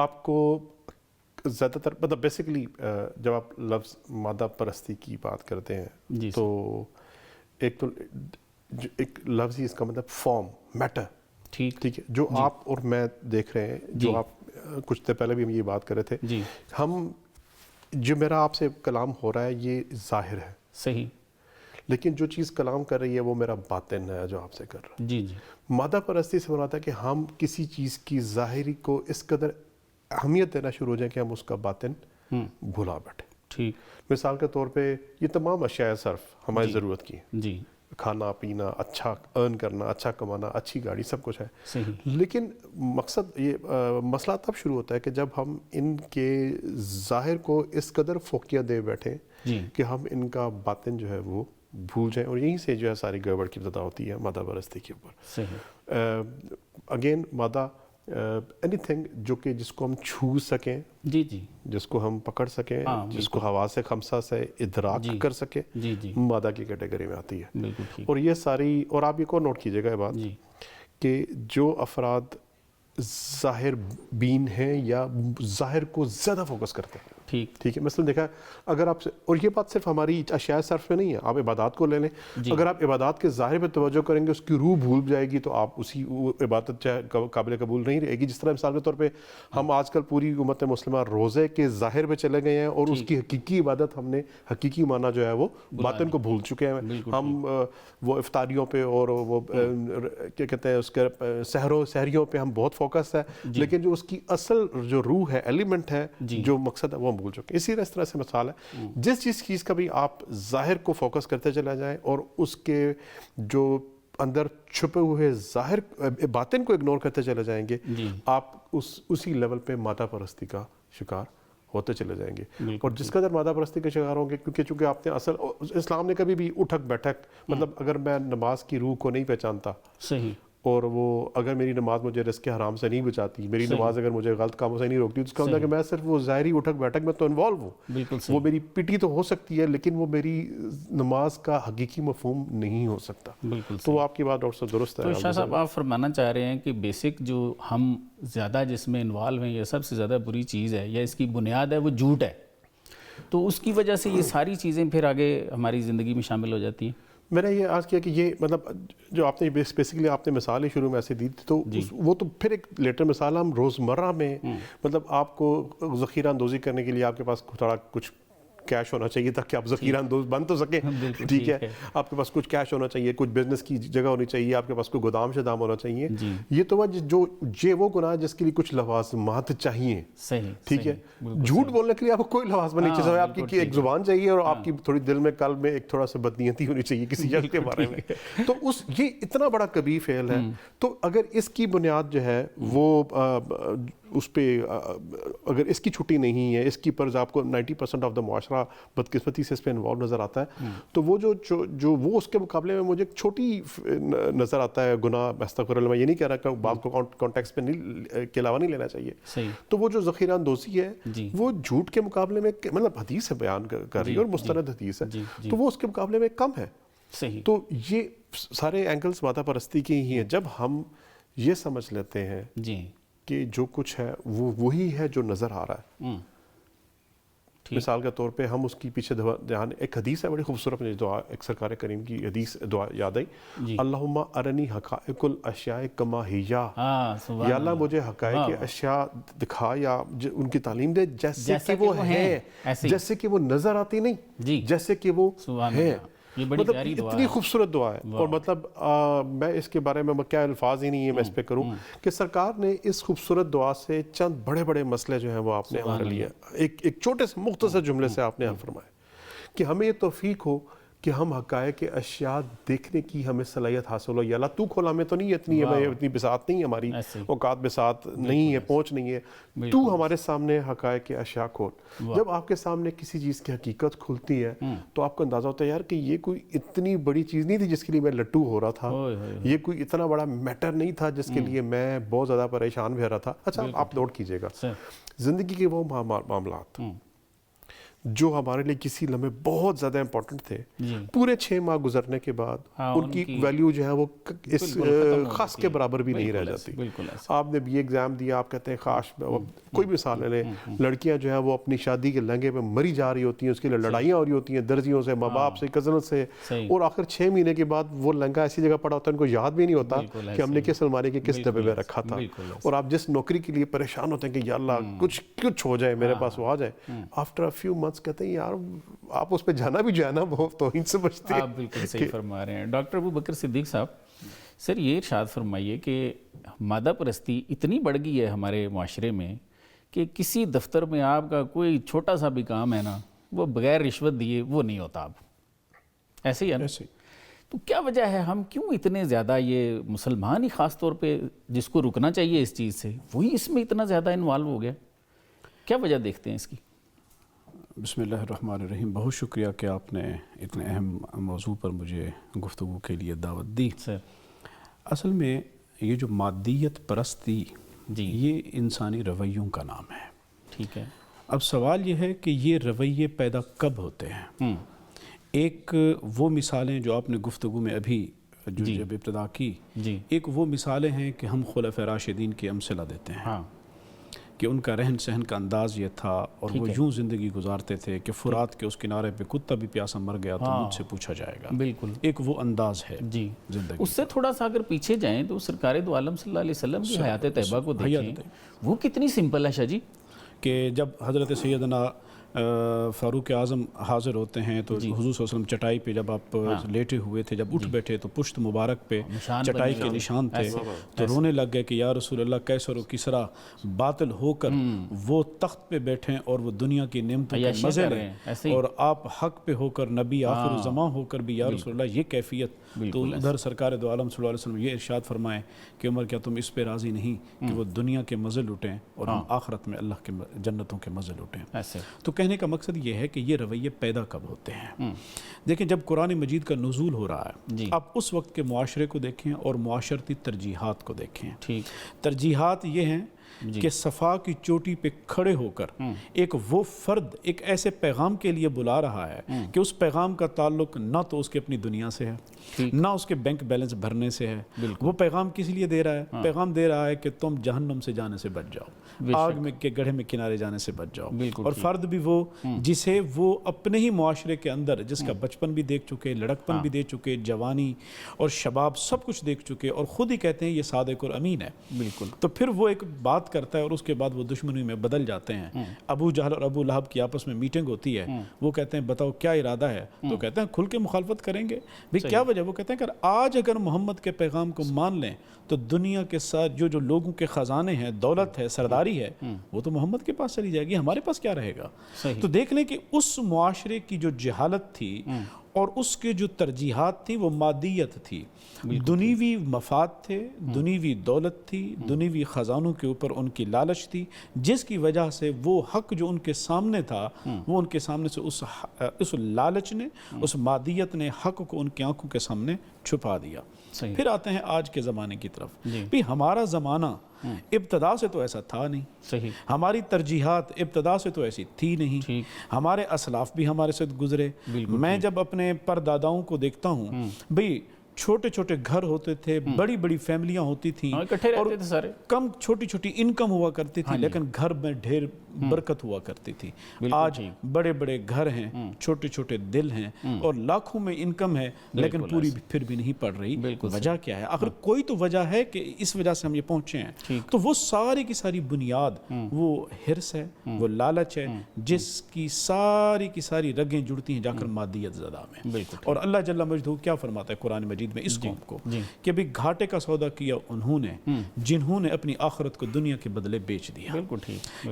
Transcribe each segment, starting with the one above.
آپ کو زیادہ تر مطلب بیسیکلی جب آپ لفظ مادہ پرستی کی بات کرتے ہیں تو ایک لفظ ہی اس کا مطلب فارم میٹر، ٹھیک ہے، جو آپ اور میں دیکھ رہے ہیں، جو آپ کچھ دیر پہلے بھی ہم یہ بات کر رہے تھے، ہم جو میرا آپ سے کلام ہو رہا ہے یہ ظاہر ہے، صحیح، لیکن جو چیز کلام کر رہی ہے وہ میرا باطن ہے جو آپ سے کر رہا ہے. جی جی. مادہ پرستی سے مراد ہے کہ ہم کسی چیز کی ظاہری کو اس قدر اہمیت دینا شروع ہو جائیں کہ ہم اس کا باطن بھلا بیٹھیں. ٹھیک. مثال کے طور پہ یہ تمام اشیاء صرف ہماری ضرورت کی ہیں، جی، کھانا پینا، اچھا ارن کرنا، اچھا کمانا، اچھی گاڑی، سب کچھ ہے. صحیح. لیکن مقصد یہ مسئلہ تب شروع ہوتا ہے کہ جب ہم ان کے ظاہر کو اس قدر فوقیت دے بیٹھیں کہ ہم ان کا باطن جو ہے وہ بھول جائیں، اور یہیں سے جو ہے ساری گڑبڑ کی ابتدا ہوتی ہے مادہ پرستی کے اوپر. صحیح. اگین مادہ اینی تھنگ جو کہ جس کو ہم چھو سکیں، جی جی، جس کو ہم پکڑ سکیں، جس کو حواس خمسہ سے ادراک کر سکیں، مادہ کی کیٹیگری میں آتی ہے. بالکل ٹھیک. اور یہ ساری، اور آپ یہ کو نوٹ کیجئے گا یہ بات کہ جو افراد ظاہر بین ہیں یا ظاہر کو زیادہ فوکس کرتے ہیں، ٹھیک ہے، مثلا دیکھا اگر آپ سے، اور یہ بات صرف ہماری اشیاء صرف میں نہیں ہے، آپ عبادات کو لے لیں، اگر آپ عبادات کے ظاہر پہ توجہ کریں گے، اس کی روح بھول جائے گی تو آپ اسی عبادت قابل قبول نہیں رہے گی. جس طرح مثال کے طور پہ ہم آج کل پوری امت مسلمہ روزے کے ظاہر پہ چلے گئے ہیں اور اس کی حقیقی عبادت ہم نے حقیقی معنی جو ہے وہ باطن کو بھول چکے ہیں. ہم وہ افطاریوں پہ اور وہ کیا کہتے ہیں اس کے سحریوں پہ ہم بہت فوکس ہے، لیکن جو اس کی اصل جو روح ہے، ایلیمنٹ ہے، جو مقصد ہے، وہ ہم بھول چکے. اس طرح سے مثال ہے، جس چیز کا بھی آپ ظاہر کو فوکس کرتے چلا جائیں اور اس کے جو اندر چھپے ہوئے ظاہر باطن کو اگنور کرتے چلے جائیں گے، آپ اسی لیول پہ مادہ پرستی کا شکار ہوتے چلے جائیں گے. اور جس قدر مادہ پرستی کے شکار ہوں گے، کیونکہ چونکہ آپ نے اصل اسلام نے کبھی بھی اٹھک بیٹھک، مطلب اگر میں نماز کی روح کو نہیں پہچانتا، صحیح، اور وہ اگر میری نماز مجھے رزق حرام سے نہیں بچاتی، میری نماز اگر مجھے غلط کاموں سے نہیں روکتی، تو اس کا مطلب کہ میں صرف وہ ظاہری اٹھک بیٹھک میں تو انوالو ہوں. وہ میری پٹی تو ہو سکتی ہے، لیکن وہ میری نماز کا حقیقی مفہوم نہیں ہو سکتا. تو وہ آپ کی بات ڈاکٹر صاحب درست ہے. تو شاہ صاحب آپ فرمانا چاہ رہے ہیں کہ بیسک جو ہم زیادہ جس میں انوالو ہیں، یہ سب سے زیادہ بری چیز ہے یا اس کی بنیاد ہے وہ جھوٹ ہے، تو اس کی وجہ سے یہ ساری چیزیں پھر آگے ہماری زندگی میں شامل ہو جاتی ہیں. میں نے یہ عرض کیا کہ یہ مطلب جو آپ نے بیسیکلی آپ نے مثال ہی شروع میں ایسے دی تھی، تو وہ تو پھر ایک لیٹر مثال ہم روزمرہ میں، مطلب آپ کو ذخیرہ اندوزی کرنے کے لیے آپ کے پاس تھوڑا کچھ کیش ہونا چاہیے تاکہ آپ ذخیرہ اندوز بن تو سکیں، ٹھیک ہے، آپ کے پاس کچھ کیش ہونا چاہیے، کچھ بزنس کی جگہ ہونی چاہیے، آپ کے پاس کوئی گودام شدام ہونا چاہیے. یہ تو وہ گناہ جس کے لیے کچھ لوازمات چاہیے، ٹھیک ہے. جھوٹ بولنے کے لیے آپ کو کوئی لوازمات نہیں چاہیے، آپ کی ایک زبان چاہیے اور آپ کی تھوڑی دل میں قلب میں ایک تھوڑا سا بدنیتی ہونی چاہیے کسی چیز کے بارے میں. تو یہ اتنا بڑا کبیر فعل ہے. تو اگر اس کی بنیاد جو ہے وہ اس پہ اگر اس کی چھٹی نہیں ہے، اس کی پر آپ کو 90% آف دا معاشرہ بدقسمتی سے اس پہ انوالو نظر آتا ہے، تو وہ جو وہ اس کے مقابلے میں مجھے چھوٹی نظر آتا ہے گناہ. استغفر اللہ، میں یہ نہیں کہہ رہا کہ بات کو کانٹیکسٹ پہ کے علاوہ نہیں لینا چاہیے. تو وہ جو ذخیرہ اندوزی ہے وہ جھوٹ کے مقابلے میں، مطلب حدیث ہے بیان کر رہی ہے اور مستند حدیث ہے، تو وہ اس کے مقابلے میں کم ہے. تو یہ سارے اینگلز مادہ پرستی کے ہی ہیں. جب ہم یہ سمجھ لیتے ہیں کہ جو کچھ ہے وہ وہی ہے جو نظر آ رہا ہے. مثال کے طور پہ ہم اس کی پیچھے دھیان، ایک حدیث ہے بڑی خوبصورت دعا، ایک سرکار کریم کی حدیث دعا یاد آئی، اللہم ارنی حقائق الاشیاء کما ہی، یا اللہ مجھے حقائق اشیاء دکھا یا ان کی تعلیم دے جیسے کہ وہ ہے، جیسے کہ وہ نظر آتی نہیں، جیسے کہ وہ ہے. مطلب اتنی خوبصورت دعا ہے. اور مطلب میں اس کے بارے میں کیا الفاظ ہی نہیں ہے میں اس پہ کروں کہ سرکار نے اس خوبصورت دعا سے چند بڑے بڑے مسئلے جو ہیں وہ آپ نے ہمارے لیے ایک چھوٹے سے مختصر جملے سے آپ نے حل فرمایا کہ ہمیں یہ توفیق ہو کہ ہم حقائق اشیاء دیکھنے کی ہمیں صلاحیت حاصل ہو. یا اللہ تو کھولا، ہمیں تو نہیں اتنی بساط نہیں ہے، ہماری اوقات بساط نہیں ہے، پہنچ نہیں ہے، تو ہمارے سامنے حقائق اشیاء کھول. جب آپ کے سامنے کسی چیز کی حقیقت کھلتی ہے تو آپ کو اندازہ ہوتا ہے یار کہ یہ کوئی اتنی بڑی چیز نہیں تھی جس کے لیے میں لٹو ہو رہا تھا، یہ کوئی اتنا بڑا میٹر نہیں تھا جس کے لیے میں بہت زیادہ پریشان بھی رہا تھا. اچھا آپ نوٹ کیجئے گا زندگی کے وہ معاملات جو ہمارے لیے کسی لمحے بہت زیادہ امپورٹنٹ تھے، پورے 6 ماہ گزرنے کے بعد ان کی ویلیو جو ہے وہ اس خاص کے برابر بھی نہیں رہ جاتی۔ آپ نے بی اے ایگزام دیا، آپ کہتے ہیں خاص کوئی بھی مثال لے، لڑکیاں جو ہیں وہ اپنی شادی کے لہنگے پہ مری جا رہی ہوتی ہیں، اس کے لیے لڑائیاں ہو رہی ہوتی ہیں درزیوں سے، ماں باپ سے، کزن سے، اور آخر 6 مہینے کے بعد وہ لہنگا ایسی جگہ پڑا ہوتا ہے ان کو یاد بھی نہیں ہوتا کہ ہم نے کس الماری کے کس ڈبے میں رکھا تھا، اور آپ جس نوکری کے لیے پریشان ہوتے ہیں کہ یا اللہ کچھ ہو جائے میرے پاس وہ آ جائے، آفٹر اے فیو منتھس کہتے ہیں یار آپ اس پہ جانا بھی جو ہے نا وہ توہین سے بچتے ہیں۔ آپ بالکل صحیح فرما رہے ہیں ڈاکٹر ابو بکر صدیق صاحب۔ سر یہ ارشاد فرمائیے کہ مادہ پرستی اتنی بڑھ گئی ہے ہمارے معاشرے میں کہ کسی دفتر میں آپ کا کوئی چھوٹا سا بھی کام ہے نا وہ بغیر رشوت دیے وہ نہیں ہوتا، اب ایسے ہی ہے نا؟ تو کیا وجہ ہے، ہم کیوں اتنے زیادہ، یہ مسلمان ہی خاص طور پہ جس کو رکنا چاہیے اس چیز سے، وہی اس میں اتنا زیادہ انوالو ہو گیا، کیا وجہ دیکھتے ہیں اس کی؟ بسم اللہ الرحمن الرحیم، بہت شکریہ کہ آپ نے اتنے اہم موضوع پر مجھے گفتگو کے لیے دعوت دی۔ سر اصل میں یہ جو مادیت پرستی یہ انسانی رویوں کا نام ہے۔ ٹھیک ہے، اب سوال یہ ہے کہ یہ رویے پیدا کب ہوتے ہیں؟ ایک وہ مثالیں جو آپ نے گفتگو میں ابھی جب ابتدا کی، ایک وہ مثالیں ہیں کہ ہم خلفاء راشدین کی امثلہ دیتے ہیں کہ ان کا رہن سہن کا انداز یہ تھا اور وہ یوں زندگی گزارتے تھے کہ فرات کے اس کنارے پہ کتا بھی پیاسا مر گیا تو مجھ سے پوچھا جائے گا۔ بالکل ایک وہ انداز ہے زندگی۔ اس سے تھوڑا سا اگر پیچھے جائیں تو سرکار دو عالم صلی اللہ علیہ وسلم کی حیات طیبہ کو دیکھیں، وہ کتنی سمپل ہے شاہ جی، کہ جب حضرت سیدنا فاروق اعظم حاضر ہوتے ہیں تو حضور صلی اللہ علیہ وسلم چٹائی پہ جب آپ لیٹے ہوئے تھے، جب اٹھ بیٹھے تو پشت مبارک پہ چٹائی کے نشان تھے، تو رونے لگ گئے کہ یا رسول اللہ قیصر و کسریٰ باطل ہو کر وہ تخت پہ بیٹھیں اور وہ دنیا کی نعمتوں کے مزے لیں، اور آپ حق پہ ہو کر نبی آخر الزمان ہو کر بھی یا رسول اللہ یہ کیفیت۔ تو ادھر سرکار دو عالم صلی اللہ علیہ وسلم یہ ارشاد فرمائیں کہ عمر کیا تم اس پہ راضی نہیں کہ وہ دنیا کے مزے لوٹیں اور ہم آخرت میں اللہ کے جنتوں کے مزے لوٹیں؟ تو کہنے کا مقصد یہ ہے کہ یہ رویے پیدا کب ہوتے ہیں؟ دیکھیں جب قرآن مجید کا نزول ہو رہا ہے، آپ اس وقت کے معاشرے کو دیکھیں اور معاشرتی ترجیحات کو دیکھیں۔ ترجیحات یہ ہیں کہ صفا کی چوٹی پہ کھڑے ہو کر ایک وہ فرد ایک ایسے پیغام کے لیے بلا رہا ہے کہ اس پیغام کا تعلق نہ تو اس کے اپنی دنیا سے ہے، نہ اس کے بینک بیلنس بھرنے سے ہے۔ وہ پیغام کس لیے دے رہا ہے؟ پیغام دے رہا ہے کہ تم جہنم سے جانے سے بچ جاؤ، آگ میں کے گڑھے میں کنارے جانے سے بچ جاؤ۔ اور فرد بھی وہ جسے وہ اپنے ہی معاشرے کے اندر، جس کا بچپن بھی دیکھ چکے، لڑکپن بھی دیکھ چکے، جوانی اور شباب سب کچھ دیکھ چکے، اور خود ہی کہتے ہیں یہ صادق اور امین ہے۔ تو پھر وہ ایک بات کرتا ہے اور اس کے بعد وہ دشمنی میں بدل جاتے ہیں۔ ابو جہل اور ابو لہب کی آپس میں میٹنگ ہوتی ہے، وہ کہتے ہیں بتاؤ کیا ارادہ ہے؟ تو کہتے ہیں کھل کے مخالفت کریں گے۔ بھئی کیا وجہ؟ وہ کہتے ہیں کہ آج اگر محمد کے پیغام کو مان لیں تو دنیا کے ساتھ جو لوگوں کے خزانے ہیں، دولت ہے، سرداری ہے، وہ تو محمد کے پاس چلی جائے گی، ہمارے پاس کیا رہے گا؟ تو دیکھ لیں کہ اس معاشرے کی جو جہالت تھی اور اس کے جو ترجیحات تھی وہ مادیت تھی، دنیوی مفاد تھے، دنیوی دولت تھی، دنیوی خزانوں کے اوپر ان کی لالچ تھی، جس کی وجہ سے وہ حق جو ان کے سامنے تھا وہ ان کے سامنے سے اس لالچ نے، اس مادیت نے حق کو ان کی آنکھوں کے سامنے چھپا دیا۔ پھر آتے ہیں آج کے زمانے کی طرف۔ بھی ہمارا زمانہ ابتدا سے تو ایسا تھا نہیں، ہماری ترجیحات ابتدا سے تو ایسی تھی نہیں، ہمارے اسلاف بھی ہمارے سے گزرے۔ میں جب اپنے پرداداؤں کو دیکھتا ہوں، بھئی چھوٹے چھوٹے گھر ہوتے تھے، بڑی بڑی فیملیاں ہوتی تھیں، اور کم چھوٹی چھوٹی انکم ہوا کرتی تھی، لیکن گھر میں ڈھیر برکت ہوا کرتی تھی۔ آج بڑے بڑے گھر ہیں، چھوٹے چھوٹے دل ہیں، اور لاکھوں میں انکم ہے، لیکن پوری پھر بھی نہیں پڑ رہی۔ وجہ کیا ہے؟ آخر کوئی تو وجہ ہے کہ اس وجہ سے ہم یہ پہنچے ہیں۔ تو وہ ساری کی ساری بنیاد وہ حرص ہے، وہ لالچ ہے، جس کی ساری رگیں جڑتی ہیں جا کر مادیت زدہ میں۔ اور اللہ جل مجدہ کیا فرماتا ہے قرآن مجید میں اس قوم کو کہ بھی گھاٹے کا سودا کیا انہوں نے جنہوں نے اپنی آخرت کو دنیا کے بدلے بیچ دیا۔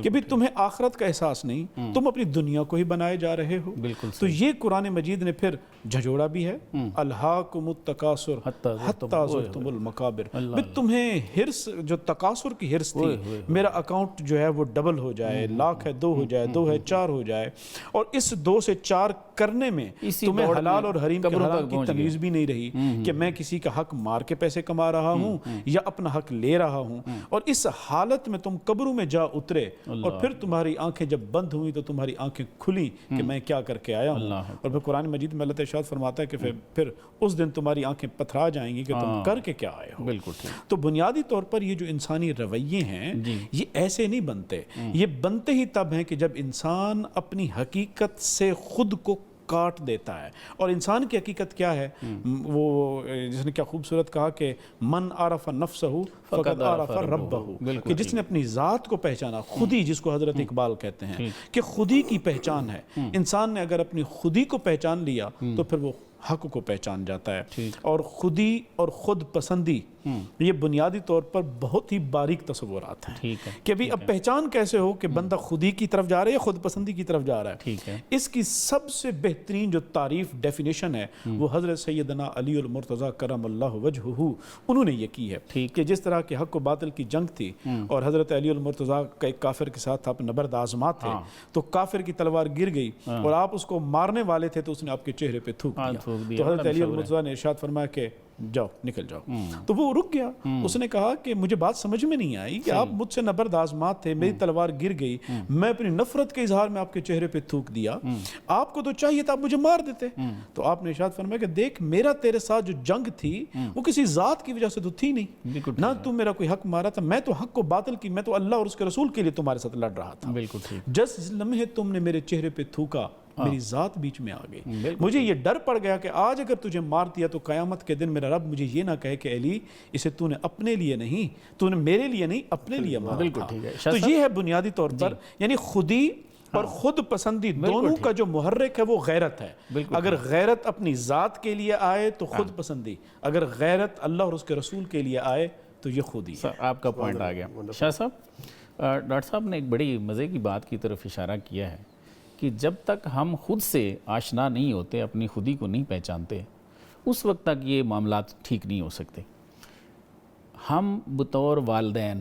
کہ بھی تمہیں آخرت کا احساس نہیں، تم اپنی دنیا کو ہی بنائے جا رہے ہو۔ تو یہ قرآن مجید نے پھر جھجوڑا بھی ہے، الہاکم التکاثر حتی زرتم المقابر۔ بھی تمہیں حرص، جو تکاثر کی حرص تھی، میرا اکاؤنٹ جو ہے وہ ڈبل ہو جائے، لاکھ ہے 2 ہو جائے، 2 ہے 4 ہو جائے، اور اس 2 سے 4 کرنے میں تمہیں حلال اور حرام کی تمیز بھی نہیں رہی کہ میں کسی کا حق مار کے پیسے کما رہا ہوں یا اپنا حق لے رہا ہوں، اور اس حالت میں تم قبروں میں جا اترے اور پھر تمہاری آنکھیں جب بند ہوئی تو تمہاری آنکھیں کھلی کہ میں کیا کر کے آیا ہوں، اور پھر قرآن مجید میں اللہ ارشاد فرماتا ہے کہ پھر اس دن تمہاری آنکھیں پتھرا جائیں گی کہ تم کر کے کیا آئے ہو۔ بالکل۔ تو بنیادی طور پر یہ جو انسانی رویے ہیں یہ ایسے نہیں بنتے، یہ بنتے ہی تب ہیں کہ جب انسان اپنی حقیقت سے خود کو کاٹ دیتا ہے۔ اور انسان کی حقیقت کیا ہے؟ وہ جس نے کیا خوبصورت کہا کہ من عرف نفسہ فقد عرف ربہ، کہ جس نے اپنی ذات کو پہچانا، خودی جس کو حضرت اقبال کہتے ہیں کہ خودی کی پہچان ہے، انسان نے اگر اپنی خودی کو پہچان لیا تو پھر وہ حق کو پہچان جاتا ہے۔ اور خودی اور خود پسندی یہ بنیادی طور پر بہت ہی باریک تصورات ہیں کہ بھی اب پہچان کیسے ہو کہ بندہ خودی کی طرف جا رہا ہے یا خود پسندی کی طرف جا رہا ہے۔ اس کی سب سے بہترین جو تعریف ڈیفینیشن ہے وہ حضرت سیدنا علی المرتضیٰ کرم اللہ وجہہ انہوں نے یہ کی ہے کہ جس طرح کہ حق و باطل کی جنگ تھی اور حضرت علی المرتضیٰ کا ایک کافر کے ساتھ آپ نبرد آزمات تھے، تو کافر کی تلوار گر گئی اور آپ اس کو مارنے والے تھے تو اس نے آپ کے چہرے پہ تھوک دیا، تو حضرت علی المرتضیٰ نے ارشاد فرمایا کہ جاؤ نکل جاؤ، تو وہ رک گیا۔ اس نے کہا کہ مجھے بات سمجھ میں نہیں آئی کہ آپ مجھ سے نبرد آزمات تھے، میری تلوار گر گئی، میں اپنی نفرت کے اظہار میں آپ کے چہرے پہ تھوک دیا، آپ کو تو چاہیے تھا آپ مجھے مار دیتے۔ تو آپ نے ارشاد فرمایا کہ دیکھ میرا تیرے ساتھ جو جنگ تھی وہ کسی ذات کی وجہ سے تو تھی نہیں، نہ تم میرا کوئی حق مارا تھا، میں تو حق کو باطل کی، میں تو اللہ اور اس کے رسول کے لیے تمہارے ساتھ لڑ رہا تھا۔ جس لمحے تم نے میرے چہرے پہ تھوکا میری ذات بیچ میں آ گئی، مجھے یہ ڈر پڑ گیا کہ آج اگر تجھے مار دیا تو قیامت کے دن میرا رب مجھے یہ نہ کہے کہ علی اسے تو نے اپنے لیے نہیں، تو نے میرے لیے نہیں اپنے لیے مارا تھا۔ تو یہ ہے بنیادی طور پر یعنی خودی اور خود پسندی دونوں کا جو محرک ہے وہ غیرت ہے۔ اگر غیرت اپنی ذات کے لیے آئے تو خود پسندی، اگر غیرت اللہ اور اس کے رسول کے لیے آئے تو یہ خودی ہے۔ آپ کا پوائنٹ آ گیا شاہ صاحب۔ ڈاکٹر صاحب نے ایک بڑی مزے کی بات کی طرف اشارہ کیا ہے کہ جب تک ہم خود سے آشنا نہیں ہوتے، اپنی خودی کو نہیں پہچانتے، اس وقت تک یہ معاملات ٹھیک نہیں ہو سکتے۔ ہم بطور والدین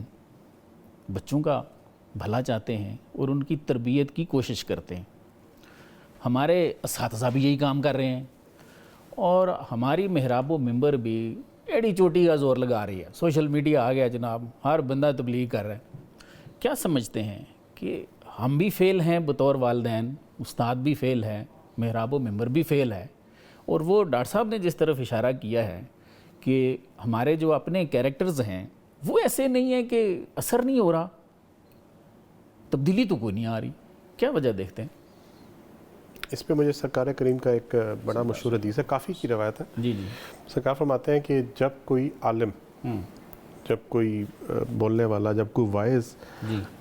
بچوں کا بھلا چاہتے ہیں اور ان کی تربیت کی کوشش کرتے ہیں، ہمارے اساتذہ بھی یہی کام کر رہے ہیں، اور ہماری محراب و ممبر بھی ایڑی چوٹی کا زور لگا رہی ہے۔ سوشل میڈیا آ گیا جناب، ہر بندہ تبلیغ کر رہا ہے۔ کیا سمجھتے ہیں کہ ہم بھی فیل ہیں بطور والدین، استاد بھی فیل ہے، محراب و ممبر بھی فیل ہے، اور وہ ڈاکٹر صاحب نے جس طرف اشارہ کیا ہے کہ ہمارے جو اپنے کیریکٹرز ہیں وہ ایسے نہیں ہیں کہ اثر نہیں ہو رہا، تبدیلی تو کوئی نہیں آ رہی، کیا وجہ دیکھتے ہیں؟ اس پہ مجھے سرکار کریم کا ایک بڑا مشہور حدیث ہے، کافی کی روایت ہے۔ جی سرکار فرماتے ہیں کہ جب کوئی عالم، جب کوئی بولنے والا، جب کوئی واعظ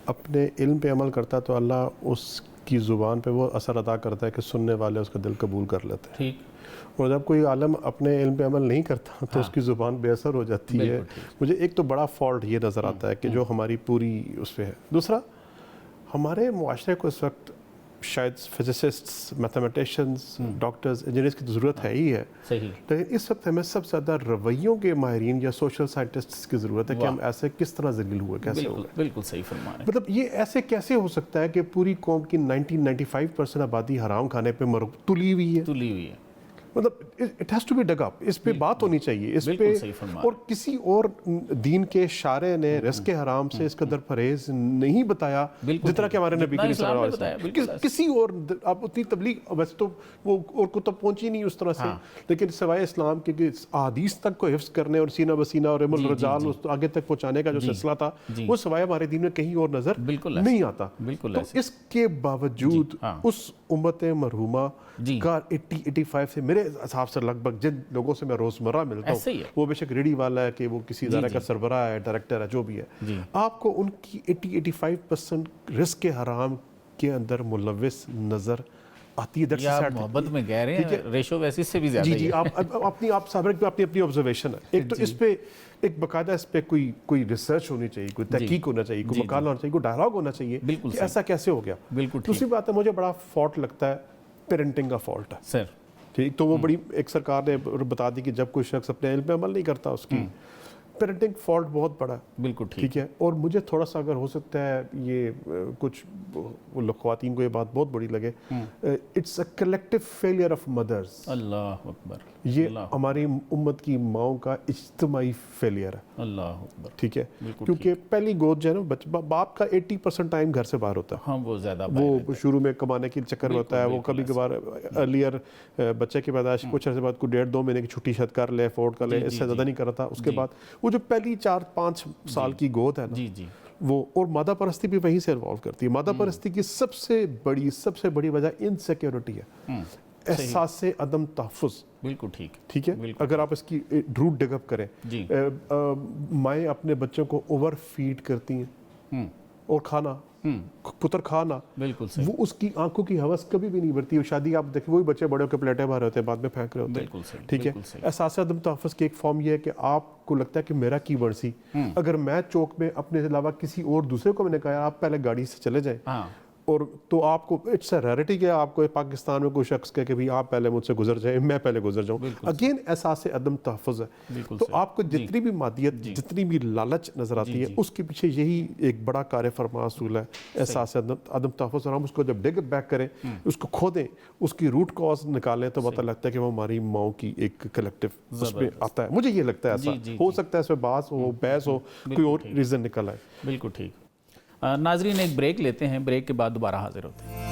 اپنے علم پہ عمل کرتا تو اللہ اس کی زبان پہ وہ اثر ادا کرتا ہے کہ سننے والے اس کا دل قبول کر لیتے ہیں، اور جب کوئی عالم اپنے علم پہ عمل نہیں کرتا تو اس کی زبان بے اثر ہو جاتی ہے۔ مجھے ایک تو بڑا فالٹ یہ نظر آتا ہے کہ جو ہماری پوری اس پہ ہے۔ دوسرا، ہمارے معاشرے کو اس وقت شاید فزسسٹس، میتھمیٹیشینز، ڈاکٹرز، انجینئرز کی ضرورت ہے ہی ہے، لیکن اس وقت ہمیں سب سے زیادہ رویوں کے ماہرین یا سوشل سائنٹسٹس کی ضرورت ہے کہ ہم ایسے کس طرح ذلیل ہوئے، کیسے ہوئے۔ بالکل صحیح فرما رہے ہیں۔ مطلب یہ ایسے کیسے ہو سکتا ہے کہ پوری قوم کی 95% آبادی حرام کھانے پہ تلی ہوئی ہے، مطلب اٹ ہیز ٹو بی ڈگ اپ، اس پہ بات ہونی چاہیے، اس پہ، اور کسی اور دین کے شارع نے رزق حرام سے اس قدر پرہیز نہیں بتایا جس طرح کہ ہمارے نبی کریم صلی اللہ علیہ وسلم۔ کسی اور آپ اتنی تبلیغ، ویسے تو وہ اور کتب پہنچی نہیں اس طرح سے، لیکن سوائے اسلام کے احادیث تک کو حفظ کرنے اور سینہ بسینہ اور علم الرجال آگے تک پہنچانے کا جو سلسلہ تھا وہ سوائے ہمارے دین میں کہیں اور نظر نہیں آتا۔ تو اس کے باوجود اس امت مرحومہ کا 80-85 سے میرے حساب سے لگ بھگ جن لوگوں سے میں روزمرہ ملتا ہوں، وہ بے شک ریڈی والا ہے کہ وہ کسی ادارے کا سربراہ ہے، ڈائریکٹر ہے، جو بھی ہے، آپ کو ان کی 80-85% رزق حرام کے اندر ملوث نظر آتی ہے۔ یا محبت میں کہہ رہے ہیں ریشو ویسی سے بھی زیادہ ہے۔ جی اپنی آپ صابرک پہ اپنی آبزرویشن ہے۔ ایک تو اس پہ ایک باقاعدہ اس پہ کوئی ریسرچ ہونی چاہیے، کوئی تحقیق ہونا چاہیے، کوئی مقالہ ہونا چاہیے، کوئی ڈائلاگ ہونا چاہیے کہ ایسا کیسے ہو گیا۔ دوسری بات ہے، مجھے بڑا فالٹ لگتا ہے پیرنٹنگ کا فالٹ ہے سر، ٹھیک، تو وہ بڑی ایک سرکار نے بتا دی کہ جب کوئی شخص اپنے علم پہ عمل نہیں کرتا، اس کی پیرنٹنگ فالٹ بہت بڑا ہے. بالکل ٹھیک ہے. اور مجھے تھوڑا سا اگر ہو سکتا ہے یہ کچھ خواتین کو یہ بات بہت بڑی لگے, it's a collective failure of mothers. اللہ اکبر. یہ ہماری امت کی ماؤں کا اجتماعی فیلئر ہے. اللہ اکبر. ٹھیک ہے. کیونکہ پہلی گود جو ہے نا, باپ کا 80% ٹائم گھر سے باہر ہوتا ہے. ہاں وہ زیادہ وہ شروع میں کمانے کے چکر میں ہوتا ہے. وہ کبھی کبھار ارلیئر بچے کی پیدائش کچھ عرصے بعد کو 1.5-2 مہینے کی چھٹی شاید کر لے, افورڈ کر لے, اس سے زیادہ نہیں کر رہا تھا. اس کے بعد وہ جو پہلی 4-5 سال کی گود ہے نا, وہ اور مادہ پرستی بھی وہیں سے انوالو کرتی ہے. مادہ پرستی کی سب سے بڑی وجہ انسیکیورٹی ہے, احساس عدم تحفظ. بالکل ٹھیک. ٹھیک ہے. اگر آپ اس کی روٹ ڈگ اپ کریں, مائیں اپنے بچوں کو اوور فیڈ کرتی ہیں اور کھانا پتر کھانا, بالکل صحیح. وہ اس کی آنکھوں کی ہوس کبھی بھی نہیں بڑھتی. شادی آپ دیکھیں وہی بچے بڑے ہو کے پلیٹیں بھر رہے ہوتے ہیں, بعد میں پھینک رہے ہوتے ہیں. بالکل صحیح. ٹھیک ہے. احساس عدم تحفظ کی ایک فارم یہ ہے کہ آپ کو لگتا ہے کہ میرا کی ورسی, اگر میں چوک میں اپنے علاوہ کسی اور دوسرے کو میں نے کہا آپ پہلے گاڑی سے چلے جائیں, اور تو آپ کو اٹس اے ریئرٹی کہ آپ کو پاکستان میں کوئی شخص کہے کہ بھی آپ پہلے مجھ سے گزر جائیں, میں پہلے گزر جاؤں. اگین احساس عدم تحفظ ہے. تو آپ کو جتنی بھی مادیت, جتنی بھی لالچ نظر آتی ہے, اس کے پیچھے یہی ایک بڑا کار فرما اصول ہے, احساس عدم تحفظ. اور ہم اس کو جب ڈگ بیک کریں, اس کو کھودیں, اس کی روٹ کاز نکالیں, تو پتہ لگتا ہے کہ وہ ہماری ماؤں کی ایک کلیکٹیو اس میں آتا ہے. مجھے یہ لگتا ہے ایسا ہو سکتا ہے, اس میں بحث ہو, بحث ہو, کوئی اور ریزن نکل آئے. بالکل ٹھیک. ناظرین ایک بریک لیتے ہیں, بریک کے بعد دوبارہ حاضر ہوتے ہیں.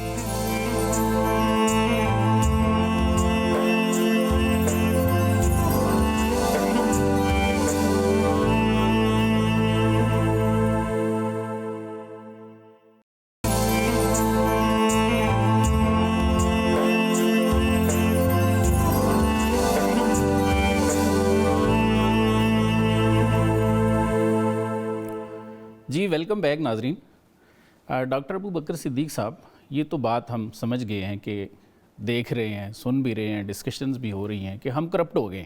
جی ویلکم بیک ناظرین. ڈاکٹر ابو بکر صدیق صاحب, یہ تو بات ہم سمجھ گئے ہیں کہ دیکھ رہے ہیں, سن بھی رہے ہیں, ڈسکشنز بھی ہو رہی ہیں کہ ہم کرپٹ ہو گئے.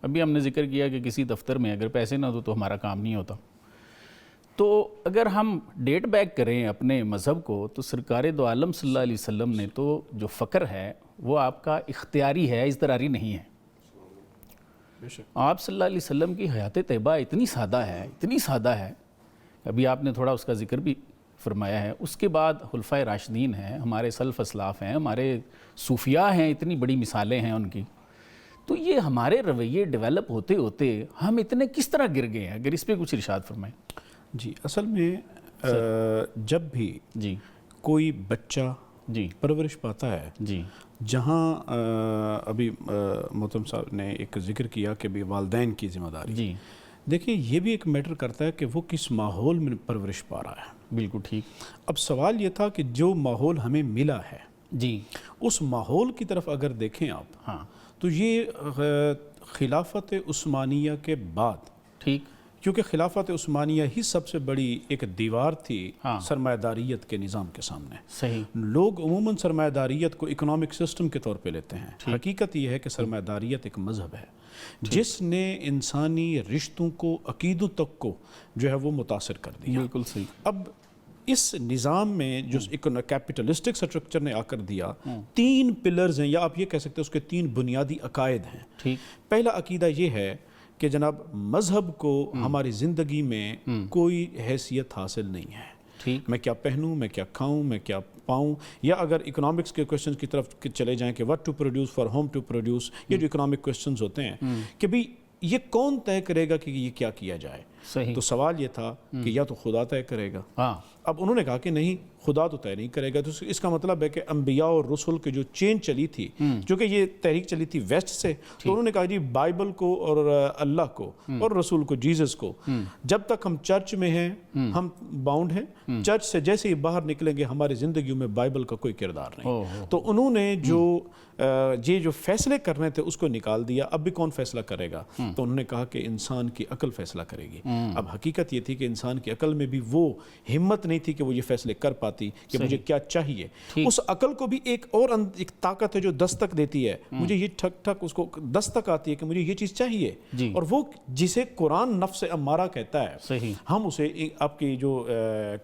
ابھی ہم نے ذکر کیا کہ کسی دفتر میں اگر پیسے نہ ہو تو ہمارا کام نہیں ہوتا. تو اگر ہم ڈیٹ بیک کریں اپنے مذہب کو, تو سرکار دو عالم صلی اللہ علیہ وسلم نے تو جو فقر ہے وہ آپ کا اختیاری ہے, اضطراری نہیں ہے. آپ صلی اللہ علیہ وسلم کی حیات طیبہ اتنی سادہ ہے, ابھی آپ نے تھوڑا اس کا ذکر بھی فرمایا ہے. اس کے بعد خلفائے راشدین ہیں, ہمارے سلف اسلاف ہیں, ہمارے صوفیاء ہیں, اتنی بڑی مثالیں ہیں ان کی. تو یہ ہمارے رویے ڈیولپ ہوتے ہوتے ہم اتنے کس طرح گر گئے ہیں, اگر اس پہ کچھ ارشاد فرمائیں. جی اصل میں جب بھی کوئی بچہ پرورش پاتا ہے, جہاں ابھی محترم صاحب نے ایک ذکر کیا کہ بھی والدین کی ذمہ داری, دیکھیں یہ بھی ایک میٹر کرتا ہے کہ وہ کس ماحول میں پرورش پا رہا ہے. بالکل ٹھیک. اب سوال یہ تھا کہ جو ماحول ہمیں ملا ہے, اس ماحول کی طرف اگر دیکھیں آپ, تو یہ خلافت عثمانیہ کے بعد, کیونکہ خلافت عثمانیہ ہی سب سے بڑی ایک دیوار تھی سرمایہ داریت کے نظام کے سامنے. صحیح. لوگ عموماً سرمایہ داریت کو اکنامک سسٹم کے طور پہ لیتے ہیں. حقیقت یہ ہے کہ سرمایہ داریت ایک مذہب ہے جس نے انسانی رشتوں کو, عقیدوں تک کو جو ہے وہ متاثر کر دیا. بالکل صحیح. اب اس نظام میں جو کیپٹلسٹک سٹرکچر نے آ کر دیا, 3 پلرز ہیں, یا آپ یہ کہہ سکتے ہیں اس کے 3 بنیادی عقائد ہیں. پہلا عقیدہ یہ ہے کہ جناب مذہب کو ہماری زندگی میں کوئی حیثیت حاصل نہیں ہے. میں کیا پہنوں, میں کیا کھاؤں, میں کیا پاؤں, یا اگر اکنامکس کے کوشچن کی طرف چلے جائیں کہ what to produce for whom to produce, یہ جو اکنامک کوشچنز ہوتے ہیں کہ بھی یہ کون طے کرے گا کہ یہ کیا کیا جائے. تو سوال یہ تھا کہ یا تو خدا طے کرے گا. اب انہوں نے کہا کہ نہیں, خدا تو طے نہیں کرے گا. تو اس کا مطلب ہے کہ انبیاء اور رسول کی جو چین چلی تھی, جو کہ یہ تحریک چلی تھی ویسٹ سے, تو انہوں نے کہا جی بائبل کو اور اللہ کو اور رسول کو, جیزس کو, جب تک ہم چرچ میں ہیں ہم باؤنڈ ہیں, چرچ سے جیسے ہی باہر نکلیں گے ہماری زندگیوں میں بائبل کا کوئی کردار نہیں. تو انہوں نے جو فیصلے کرنے تھے اس کو نکال دیا. اب بھی کون فیصلہ کرے گا؟ تو انہوں نے کہا کہ انسان کی عقل فیصلہ کرے گی. اب حقیقت یہ تھی کہ انسان کی عقل میں بھی وہ ہمت نہیں تھی کہ وہ یہ فیصلے کر پاتی کہ مجھے کیا چاہیے. اس عقل کو بھی ایک طاقت ہے جو دستک دیتی ہے, مجھے یہ ٹھک ٹھک اس کو دستک آتی ہے کہ مجھے یہ چیز چاہیے, اور وہ جسے قرآن نفس امارہ کہتا ہے, ہم اسے آپ کی جو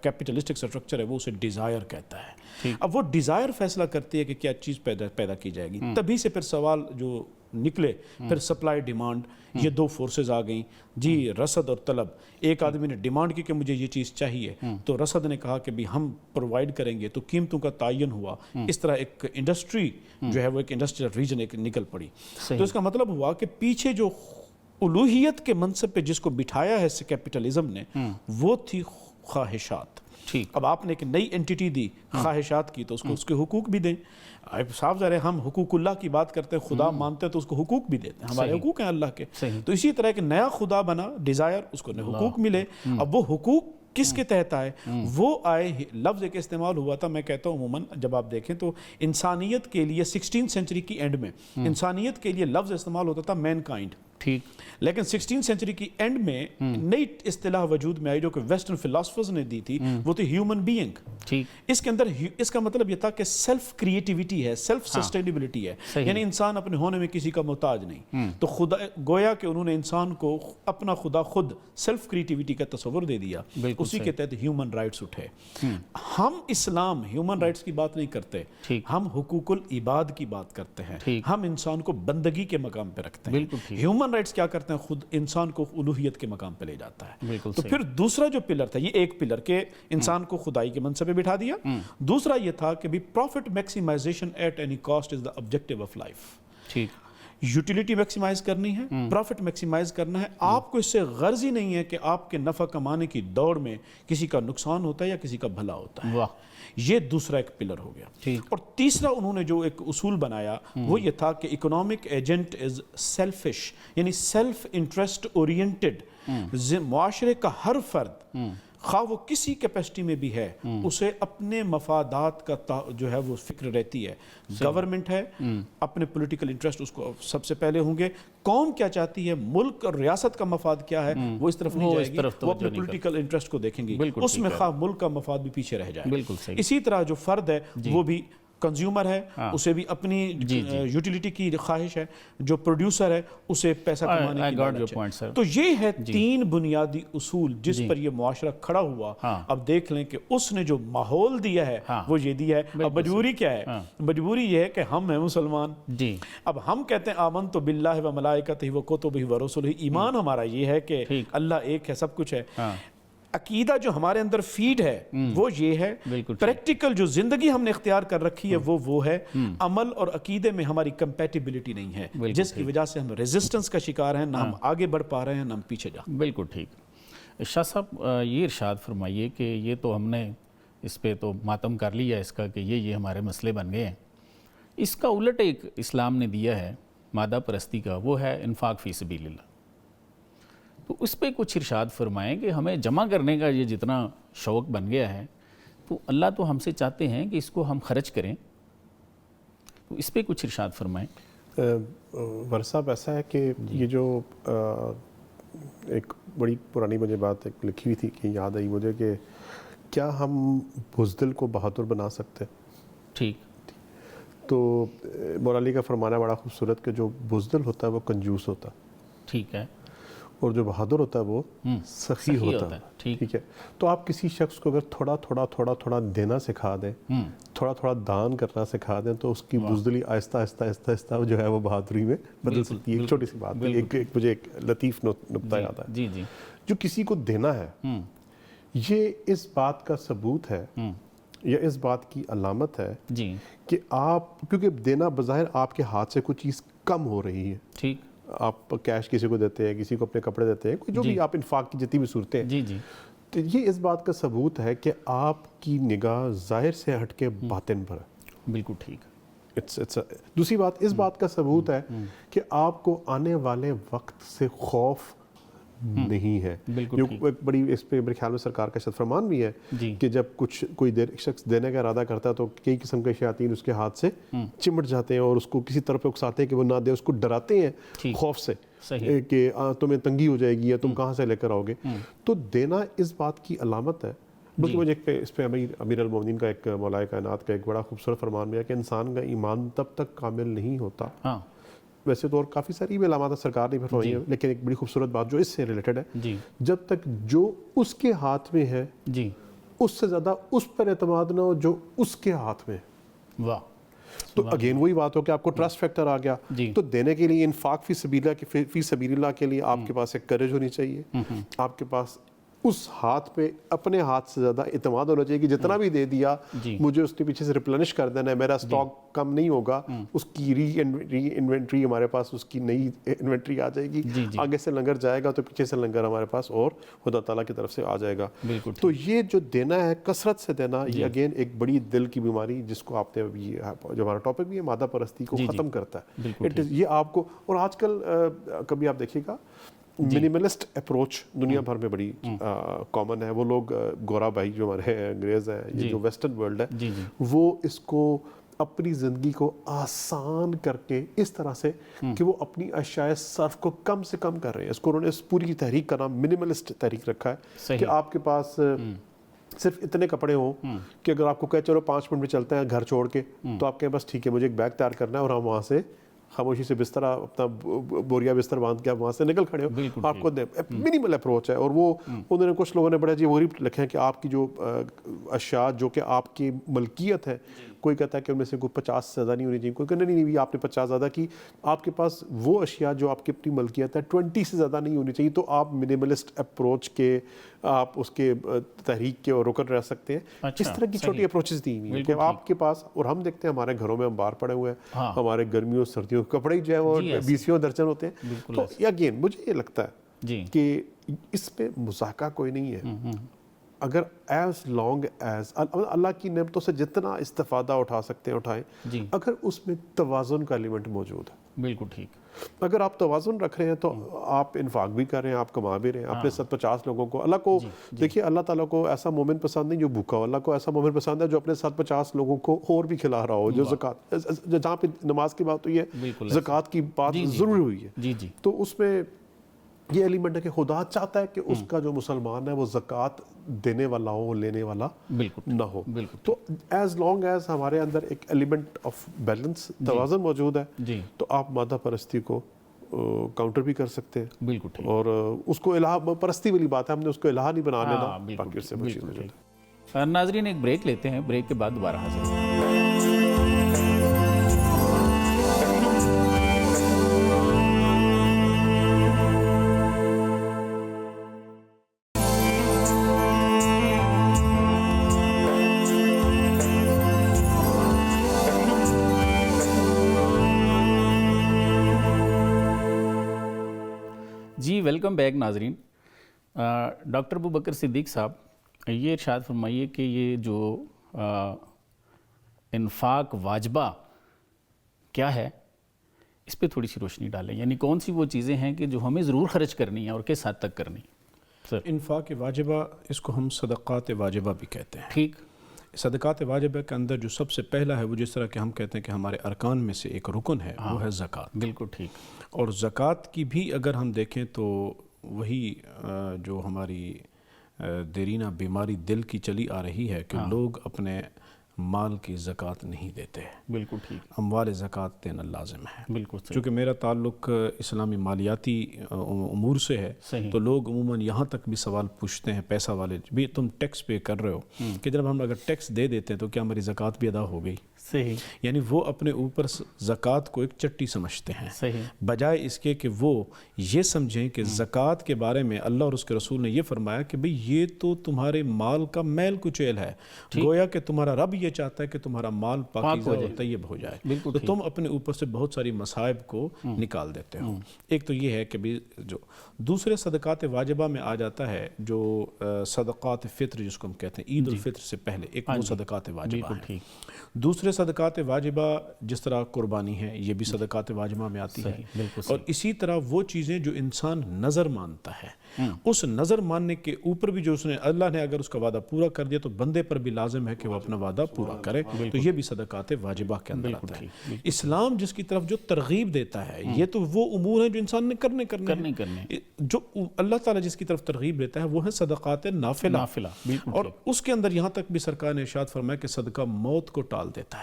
کیپٹلسٹک سٹرکچر ہے وہ اسے ڈیزائر کہتا ہے. اب وہ ڈیزائر فیصلہ کرتی ہے کہ کیا چیز پیدا کی جائے گی. تبھی سے پھر سوال جو نکلے پھر سپلائی ڈیمانڈ یہ دو فورسز آ گئیں جی، رسد اور طلب. ایک آدمی نے ڈیمانڈ کی کہ مجھے یہ چیز چاہیے تو رسد نے کہا کہ بھی ہم پرووائڈ کریں گے، تو قیمتوں کا تعین ہوا. اس طرح ایک انڈسٹری جو ہے وہ ایک انڈسٹریل ریجن ایک نکل پڑی. تو اس کا مطلب ہوا کہ پیچھے جو الوہیت کے منصب پہ جس کو بٹھایا ہے کیپٹلزم نے وہ تھی خواہشات. اب آپ نے ایک نئی انٹیٹی دی خواہشات کی تو اس کو اس کے حقوق بھی دیں. صاف ظاہر ہے ہم حقوق اللہ کی بات کرتے ہیں، خدا مانتے ہیں تو اس کو حقوق بھی دیتے ہیں، ہمارے حقوق ہیں اللہ کے. تو اسی طرح ایک نیا خدا بنا ڈیزائر، اس کو حقوق ملے. اب وہ حقوق کس کے تحت آئے؟ وہ آئے، لفظ ایک استعمال ہوا تھا، میں کہتا ہوں عموماً جب آپ دیکھیں تو انسانیت کے لیے 16 سینچری کی اینڈ میں انسانیت کے لیے لفظ استعمال ہوتا تھا مین کائنڈ. لیکن 16 سینچری کی اینڈ میں نئی اصطلاح وجود میں آئی جو کہ ویسٹرن فلاسفرز نے دی تھی، وہ تھی ہیومن بینگ. اس کے اندر اس کا مطلب یہ تھا کہ سیلف کریٹیوٹی ہے، سیلف سسٹینیبلٹی ہے، یعنی انسان اپنے ہونے میں کسی کا محتاج نہیں. تو خدا گویا کہ انہوں نے انسان کو اپنا خدا خود سیلف کریٹیوٹی کا تصور دے دیا. اسی کے تحت ہیومن رائٹس اٹھے. ہم اسلام ہیومن رائٹس کی بات نہیں کرتے، ہم حقوق العباد کی بات کرتے ہیں. ہم انسان کو بندگی کے مقام پہ رکھتے ہیں. ہیومن رائٹس کیا کرتے ہیں؟ خود انسان کو الوہیت کے مقام پہ لے جاتا ہے. تو پھر دوسرا جو پلر تھا، یہ ایک پلر کہ انسان کو خدائی کے منصب پہ بٹھا دیا. دوسرا یہ تھا کہ بھی profit maximization at any cost is the objective of life. Utility maximize کرنی ہے، پروفٹ میکسیمائز کرنا ہے. آپ کو اس سے غرض ہی نہیں ہے کہ آپ کے نفع کمانے کی دوڑ میں کسی کا نقصان ہوتا ہے یا کسی کا بھلا ہوتا ہے. یہ دوسرا ایک پلر ہو گیا. اور تیسرا انہوں نے جو ایک اصول بنایا وہ یہ تھا کہ اکنامک ایجنٹ از سیلفش، یعنی سیلف انٹرسٹ اورینٹڈ. معاشرے کا ہر فرد خواہ وہ کسی کیپیسٹی میں بھی ہے اسے اپنے مفادات کا جو ہے وہ فکر رہتی ہے. گورنمنٹ ہے، اپنے پولیٹیکل انٹرسٹ اس کو سب سے پہلے ہوں گے. قوم کیا چاہتی ہے، ملک اور ریاست کا مفاد کیا ہے، وہ اس طرف نہیں جائے گی، وہ اپنے پولیٹیکل انٹرسٹ کو دیکھیں گی. اس میں خواہ ملک کا مفاد بھی پیچھے رہ جائے. اسی طرح جو فرد ہے وہ بھی کنزیومر ہے، اسے بھی اپنی یوٹیلیٹی کی خواہش ہے. جو پروڈیوسر ہے اسے پیسہ کمانے کی لالچ ہے. تو یہ ہے تین بنیادی اصول جس پر یہ معاشرہ کھڑا ہوا. اب دیکھ لیں کہ اس نے جو ماحول دیا ہے وہ یہ دیا ہے. اب مجبوری کیا ہے؟ مجبوری یہ ہے کہ ہم ہیں مسلمان. اب ہم کہتے ہیں آمنت باللہ و ملائکتہ و کتبہ و رسلہ. ایمان ہمارا یہ ہے کہ اللہ ایک ہے، سب کچھ ہے. عقیدہ جو ہمارے اندر فیڈ ہے وہ یہ ہے. پریکٹیکل جو زندگی ہم نے اختیار کر رکھی ہے وہ ہے. عمل اور عقیدے میں ہماری کمپیٹیبلٹی نہیں ہے، جس کی وجہ سے ہم ریزسٹنس کا شکار ہیں. نہ ہم آگے بڑھ پا رہے ہیں نہ ہم پیچھے جا. بالکل ٹھیک. شاہ صاحب یہ ارشاد فرمائیے کہ یہ تو ہم نے اس پہ تو ماتم کر لیا اس کا کہ یہ ہمارے مسئلے بن گئے ہیں. اس کا الٹ ایک اسلام نے دیا ہے مادہ پرستی کا، وہ ہے انفاق فی سبیل اللہ. تو اس پہ کچھ ارشاد فرمائیں کہ ہمیں جمع کرنے کا یہ جتنا شوق بن گیا ہے تو اللہ تو ہم سے چاہتے ہیں کہ اس کو ہم خرچ کریں. تو اس پہ کچھ ارشاد فرمائیں. ورثہ صاحب ایسا ہے کہ یہ جو ایک بڑی پرانی مجھے بات ایک لکھی ہوئی تھی کہ یاد آئی مجھے کہ کیا ہم بزدل کو بہادر بنا سکتے؟ تو مولا علی کا فرمانا بڑا خوبصورت کہ جو بزدل ہوتا ہے وہ کنجوس ہوتا ہے، اور جو بہادر ہوتا ہے وہ سخی ہوتا ہے. ٹھیک ہے. تو آپ کسی شخص کو اگر تھوڑا دینا سکھا دیں، تھوڑا دان کرنا سکھا دیں تو اس کی بزدلی آہستہ آہستہ جو ہے وہ بہادری میں بدل سکتی ہے. ایک چھوٹی سی بات، مجھے ایک لطیف نکتہ یاد ہے. جو کسی کو دینا ہے یہ اس بات کا ثبوت ہے یا اس بات کی علامت ہے کہ آپ، کیونکہ دینا بظاہر آپ کے ہاتھ سے کوئی چیز کم ہو رہی ہے. آپ کیش کسی کو دیتے ہیں، کسی کو اپنے کپڑے دیتے ہیں، جو بھی آپ انفاق کی جتنی بھی صورتیں ہیں، تو یہ اس بات کا ثبوت ہے کہ آپ کی نگاہ ظاہر سے ہٹ کے باطن پر ہے. بالکل ٹھیک. دوسری بات اس بات کا ثبوت ہے کہ آپ کو آنے والے وقت سے خوف نہیں ہے. ایک بڑی اس پہ میرے خیال میں سرکار کا شد فرمان بھی ہے کہ جب کوئی شخص دینے کا ارادہ کرتا ہے تو کئی قسم کے شیاطین اس کے ہاتھ سے چمٹ جاتے ہیں اور اس کو کسی طرف پہ اکساتے ہیں کہ وہ نہ دے. اس کو ڈراتے ہیں خوف سے کہ تمہیں تنگی ہو جائے گی یا تم کہاں سے لے کر آؤ گے. تو دینا اس بات کی علامت ہے. بلکہ مجھے اس پہ امیر المومنین کا ایک مولا کائنات کا ایک بڑا خوبصورت فرمان بھی ہے کہ انسان کا ایمان تب تک کامل نہیں ہوتا. ویسے تو اور کافی ساری بھی علامات سرکار نے فرمائی ہیں، لیکن ایک بڑی خوبصورت بات جو اس سے ریلیٹڈ ہے، جب تک جو اس کے ہاتھ میں ہے اس سے زیادہ اس پر اعتماد نہ ہو جو اس کے ہاتھ میں ہے. تو اگین وہی بات ہو کہ آپ کو ٹرسٹ فیکٹر آ گیا. تو دینے کے لیے انفاق فی سبیل اللہ کے لیے آپ کے پاس ایک کریج ہونی چاہیے, آپ کے پاس اس ہاتھ پہ اپنے ہاتھ سے زیادہ اعتماد ہونا چاہیے کہ جتنا بھی دے دیا مجھے اس کے پیچھے سے ریپلنش کر دینا ہے, میرا اسٹاک کم نہیں ہوگا, اس کی ری انوینٹری ہمارے پاس, اس کی نئی انوینٹری آ جائے گی, آگے سے لنگر جائے گا تو پیچھے سے لنگر ہمارے پاس اور خدا تعالیٰ کی طرف سے آ جائے گا. تو یہ جو دینا ہے کثرت سے دینا, یہ اگین ایک بڑی دل کی بیماری جس کو آپ نے ابھی جو ہمارا ٹاپک بھی ہے مادہ پرستی کو ختم کرتا ہے. یہ آپ کو, اور آج کل کبھی آپ دیکھیے گا منیملسٹ اپروچ دنیا بھر میں بڑی کامن ہے. وہ لوگ گورا بھائی جو ہمارے انگریز ہیں, یہ جو ویسٹرن ورلڈ ہے, وہ اس کو اپنی زندگی کو آسان کر کے اس طرح سے کہ وہ اپنی اشیاء صرف کو کم سے کم کر رہے ہیں. اس کو انہوں نے اس پوری تحریک کا نام منیملسٹ تحریک رکھا ہے کہ آپ کے پاس صرف اتنے کپڑے ہوں کہ اگر آپ کو کہے چلو 5 منٹ میں چلتے ہیں گھر چھوڑ کے, تو آپ کہیں بس ٹھیک ہے مجھے ایک بیگ تیار کرنا ہے اور ہم وہاں سے خاموشی سے بستر اپنا بوریا بستر باندھ کے آپ وہاں سے نکل کھڑے ہو. آپ کو منیمل اپروچ ہے. اور وہ انہوں نے کچھ لوگوں نے بڑا جی وہ لکھے ہیں کہ آپ کی جو اشیاء جو کہ آپ کی ملکیت ہے, کوئی کہتا ہے کہ ان میں سے کوئی 50 سے زیادہ نہیں ہونی چاہیے, کوئی کہنا نہیں آپ نے 50 زیادہ کی, آپ کے پاس وہ اشیاء جو آپ کی اپنی ملکیت ہے 20 سے زیادہ نہیں ہونی چاہیے. تو آپ منیملسٹ اپروچ کے آپ اس کے تحریک کے اور رکن رہ سکتے ہیں. اس طرح کی چھوٹی اپروچز دی ہوئی ہیں کہ آپ کے پاس, اور ہم دیکھتے ہیں ہمارے گھروں میں ہم باہر پڑے ہوئے ہیں, ہمارے گرمیوں سردیوں کپڑے جو ہیں وہ 20 درجن ہوتے ہیں. تو اگین مجھے یہ لگتا ہے کہ اس پہ مذاکرہ کوئی نہیں ہے. اگر ایز لانگ ایز اللہ کی نعمتوں سے جتنا استفادہ اٹھا سکتے ہیں اٹھائیں, اگر اس میں توازن کا ایلیمنٹ موجود ہے. بالکل ٹھیک. اگر آپ توازن رکھ رہے ہیں تو آپ انفاق بھی کر رہے ہیں, آپ کما بھی رہے ہیں. اپنے 50 لوگوں کو, اللہ کو دیکھیے, اللہ تعالیٰ کو ایسا مومن پسند نہیں جو بھوکا ہو, اللہ کو ایسا مومن پسند ہے جو اپنے 50 لوگوں کو اور بھی کھلا رہا ہو. جو زکوٰۃ, جہاں پہ نماز کی بات ہوئی ہے, زکوٰۃ کی بات ضروری ہوئی ہے, تو اس میں یہ ایلیمنٹ ہے کہ خدا چاہتا ہے کہ اس کا جو مسلمان ہے وہ زکوٰۃ دینے والا ہو, لینے والا نہ ہو. تو ایز لانگ ایز ہمارے اندر ایک ایلیمنٹ آف بیلنس, توازن موجود ہے, تو آپ مادہ پرستی کو کاؤنٹر بھی کر سکتے ہیں. بالکل. اور اس کو الہ پرستی والی بات ہے, ہم نے اس کو الہ نہیں بنا لینا, باقی اس سے بچی موجود ہے. ناظرین ایک بریک لیتے ہیں, بریک کے بعد دوبارہ حاضر ہیں. جی ویلکم بیک ناظرین. ڈاکٹر ابو بکر صدیق صاحب, یہ ارشاد فرمائیے کہ یہ جو انفاق واجبہ کیا ہے, اس پہ تھوڑی سی روشنی ڈالیں. یعنی کون سی وہ چیزیں ہیں کہ جو ہمیں ضرور خرچ کرنی ہیں اور کس حد تک کرنی سر؟ انفاق واجبہ, اس کو ہم صدقات واجبہ بھی کہتے ہیں. ٹھیک. صدقات واجبہ کے اندر جو سب سے پہلا ہے وہ جس طرح کہ ہم کہتے ہیں کہ ہمارے ارکان میں سے ایک رکن ہے, وہ ہے زکوٰۃ. بالکل ٹھیک. اور زکوٰۃ کی بھی اگر ہم دیکھیں تو وہی جو ہماری دیرینہ بیماری دل کی چلی آ رہی ہے کہ لوگ اپنے مال کی زکوٰۃ نہیں دیتے. بالکل ٹھیک. اموال زکوٰۃ دینا لازم ہے. بالکل. چونکہ میرا تعلق اسلامی مالیاتی امور سے ہے, تو لوگ عموماً یہاں تک بھی سوال پوچھتے ہیں پیسہ والے بھی, تم ٹیکس پے کر رہے ہو, کہ جب ہم اگر ٹیکس دے دیتے ہیں تو کیا ہماری زکوٰۃ بھی ادا ہو گئی؟ صحیح. یعنی وہ اپنے اوپر زکوٰۃ کو ایک چٹی سمجھتے ہیں. صحیح. بجائے اس کے کہ وہ یہ سمجھیں کہ زکوٰۃ کے بارے میں اللہ اور اس کے رسول نے یہ فرمایا کہ بھئی یہ تو تمہارے مال کا میل کچیل ہے, گویا کہ تمہارا رب یہ چاہتا ہے کہ تمہارا مال پاکیزہ اور طیب ہو جائے, تو تم اپنے اوپر سے بہت ساری مصائب کو نکال دیتے ہو. ایک تو یہ ہے کہ جو دوسرے صدقات واجبہ میں آ جاتا ہے جو صدقات فطر جس کو ہم کہتے ہیں, عید الفطر سے پہلے ایک وہ صدقات واجبہ ہے. دوسرے صدقات واجبہ جس طرح قربانی ہے, یہ بھی صدقات واجبہ میں آتی ہے. اور اسی طرح وہ چیزیں جو انسان نظر مانتا ہے, اس نظر ماننے کے اوپر بھی جو اس نے, اللہ نے اگر اس کا وعدہ پورا کر دیا تو بندے پر بھی لازم ہے کہ وہ اپنا وعدہ پورا کرے, تو یہ بھی صدقات واجبہ کے اندر آتا ہے. اسلام جس کی طرف جو ترغیب دیتا ہے, یہ تو وہ امور ہیں جو انسان نے کرنے. جو اللہ تعالیٰ جس کی طرف ترغیب دیتا ہے وہ ہے صدقات نافلہ. اور اس کے اندر یہاں تک بھی سرکار نے ارشاد فرمایا کہ صدقہ موت کو ٹال دیتا ہے.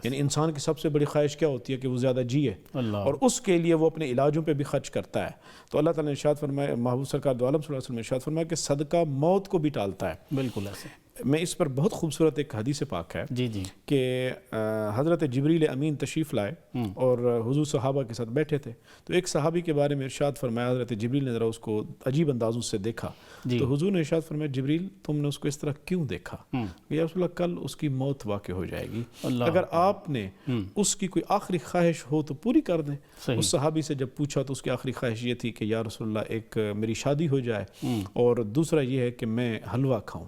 یعنی انسان کی سب سے بڑی خواہش کیا ہوتی ہے کہ وہ زیادہ جیے, اور اس کے لیے وہ اپنے علاجوں پہ بھی خرچ کرتا ہے. تو اللہ تعالیٰ نے ارشاد فرمایا, محبوب سرکار دو عالم صلی اللہ علیہ وسلم نے ارشاد فرمایا کہ صدقہ موت کو بھی ٹالتا ہے. بالکل ایسے. میں اس پر بہت خوبصورت ایک حدیث پاک ہے جی جی کہ حضرت جبریل امین تشریف لائے اور حضور صحابہ کے ساتھ بیٹھے تھے، تو ایک صحابی کے بارے میں ارشاد فرمایا، حضرت جبریل نے ذرا اس کو عجیب اندازوں سے دیکھا تو حضور نے ارشاد فرمایا جبریل تم نے اس کو اس طرح کیوں دیکھا؟ یا رسول اللہ کل اس کی موت واقع ہو جائے گی، اگر آپ نے اس کی کوئی آخری خواہش ہو تو پوری کر دیں۔ اس صحابی سے جب پوچھا تو اس کی آخری خواہش یہ تھی کہ یا رسول اللہ ایک میری شادی ہو جائے اور دوسرا یہ ہے کہ میں حلوہ کھاؤں،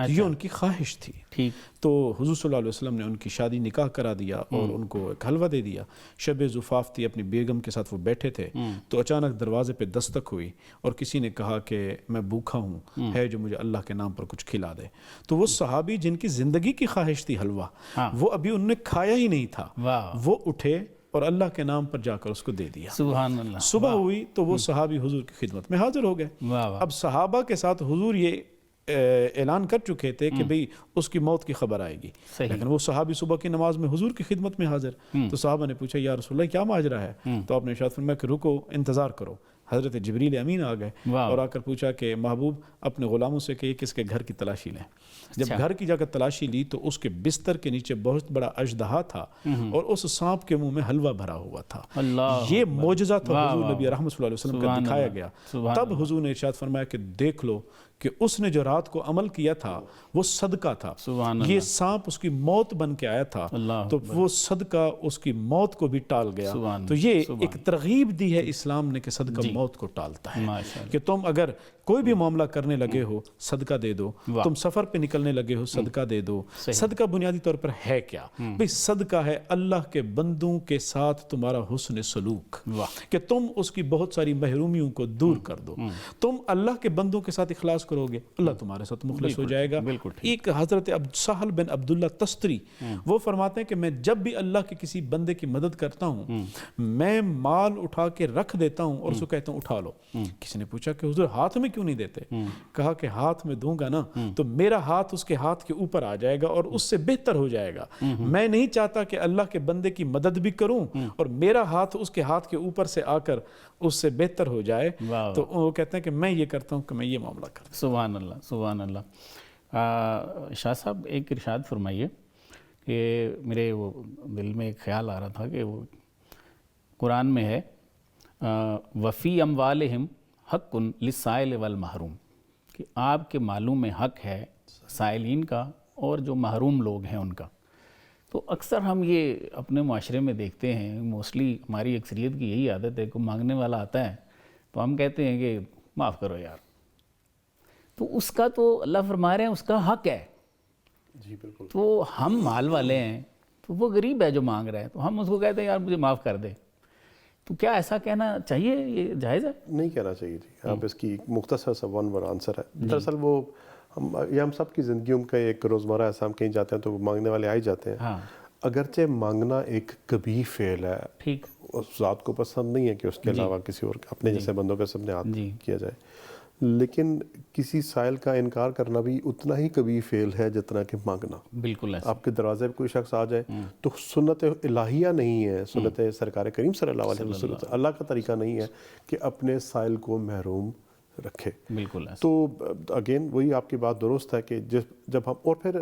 یہ ان کی خواہش تھی۔ تو حضور صلی اللہ علیہ وسلم نے ان کی شادی نکاح کرا دیا اور ان کو ایک حلوہ دے دیا۔ شب زفاف تھی، اپنی بیگم کے ساتھ وہ بیٹھے تھے تو اچانک دروازے پہ دستک ہوئی اور کسی نے کہا کہ میں بھوکا ہوں، ہے جو مجھے اللہ کے نام پر کچھ کھلا دے۔ تو وہ صحابی جن کی زندگی کی خواہش تھی حلوہ، وہ ابھی انہوں نے کھایا ہی نہیں تھا، وہ اٹھے اور اللہ کے نام پر جا کر اس کو دے دیا۔ سبحان اللہ۔ صبح ہوئی تو وہ صحابی حضور کی خدمت میں حاضر ہو گئے۔ اب صحابہ کے ساتھ حضور یہ اعلان کر چکے تھے کہ بھئی اس کی موت کی خبر آئے گی، لیکن وہ صحابی صبح کی نماز میں حضور کی خدمت میں حاضر۔ تو صحابہ نے پوچھا یا رسول اللہ کیا ماجرا ہے؟ تو آپ نے ارشاد فرمایا کہ رکو، انتظار کرو۔ حضرت جبریل امین آ گئے اور آ کر پوچھا کہ محبوب اپنے غلاموں سے کہ کس کے گھر کی تلاشی لیں۔ جب گھر کی جا کر تلاشی لی تو اس کے بستر کے نیچے بہت بڑا اژدہا تھا اور اس سانپ کے منہ میں حلوہ بھرا ہوا تھا۔ یہ معجزہ تھا حضور نبی رحمت صلی اللہ علیہ وسلم کا دکھایا گیا۔ تب حضور نے ارشاد فرمایا کہ دیکھ لو کہ اس نے جو رات کو عمل کیا تھا وہ صدقہ تھا، یہ سانپ اس کی موت بن کے آیا تھا تو وہ صدقہ اس کی موت کو بھی ٹال گیا۔ تو یہ ایک ترغیب دی ہے اسلام نے کہ صدقہ موت کو ٹالتا ہے، کہ تم اگر کوئی بھی معاملہ کرنے لگے ہو صدقہ دے دو، تم سفر پہ نکلنے لگے ہو صدقہ دے دو۔ صدقہ بنیادی طور پر ہے کیا؟ بھئی صدقہ ہے اللہ کے بندوں کے ساتھ تمہارا حسن سلوک، کہ تم اس کی بہت ساری محرومیوں کو دور کر دو۔ تم اللہ کے بندوں کے ساتھ اخلاص کرو گے، اللہ تمہارے ساتھ مخلص ہو جائے گا۔ ایک حضرت سہل بن عبداللہ تستری وہ فرماتے ہیں کہ میں جب بھی اللہ کے کسی بندے کی مدد کرتا ہوں میں مال اٹھا کے رکھ دیتا ہوں اور اس کو کہتا ہوں اٹھا لو۔ کسی نے پوچھا کہ حضور ہاتھ میں کیوں نہیں دیتے؟ کہا کہ ہاتھ میں دوں گا نا تو میرا ہاتھ اس کے ہاتھ کے اوپر آ جائے گا اور اس سے بہتر ہو جائے گا۔ میں نہیں چاہتا کہ اللہ کے بندے کی مدد بھی کروں اور میرا ہاتھ اس کے ہاتھ کے اوپر سے آ کر اس سے بہتر ہو جائے۔ تو وہ کہتے ہیں کہ میں یہ کرتا ہوں کہ میں یہ معاملہ کرتا ہوں۔ سبحان اللہ، سبحان اللہ۔ شاہ صاحب ایک ارشاد فرمائیے کہ میرے وہ دل میں ایک خیال آ رہا تھا کہ وہ قرآن میں ہے وفی اموالہم حق للسائل والمحروم، کہ آپ کے مالوں میں حق ہے سائلین کا اور جو محروم لوگ ہیں ان کا۔ تو اکثر ہم یہ اپنے معاشرے میں دیکھتے ہیں، موسٹلی ہماری اکثریت کی یہی عادت ہے کہ مانگنے والا آتا ہے تو ہم کہتے ہیں کہ معاف کرو یار، تو اس کا تو اللہ فرما رہے ہیں اس کا حق ہے۔ جی بالکل۔ تو ہم مال والے ہیں تو وہ غریب ہے جو مانگ رہا ہے تو ہم اس کو کہتے ہیں یار مجھے معاف کر دے، تو کیا ایسا کہنا چاہیے؟ یہ جائز ہے؟ نہیں کہنا چاہیے جی۔ آپ اس کی مختصر سا ون ورڈ آنسر ہے۔ دراصل وہ ہم سب کی زندگیوں کا ایک روزمرہ ایسا، ہم کہیں جاتے ہیں تو مانگنے والے آ ہی جاتے ہیں۔ اگرچہ مانگنا ایک قبیح فعل ہے، ٹھیک، اس ذات کو پسند نہیں ہے کہ اس کے علاوہ کسی اور اپنے جیسے بندوں کے سامنے ہاتھ کیا جائے، لیکن کسی سائل کا انکار کرنا بھی اتنا ہی قبیح فعل ہے جتنا کہ مانگنا۔ بالکل آپ کے دروازے پہ کوئی شخص آ جائے تو سنت الہیہ نہیں ہے، سنت سرکار کریم صلی اللہ علیہ وسلم، اللہ کا طریقہ نہیں ہے کہ اپنے سائل کو محروم رکھے۔ بالکل۔ تو اگین وہی آپ کی بات درست ہے کہ جب ہم، اور پھر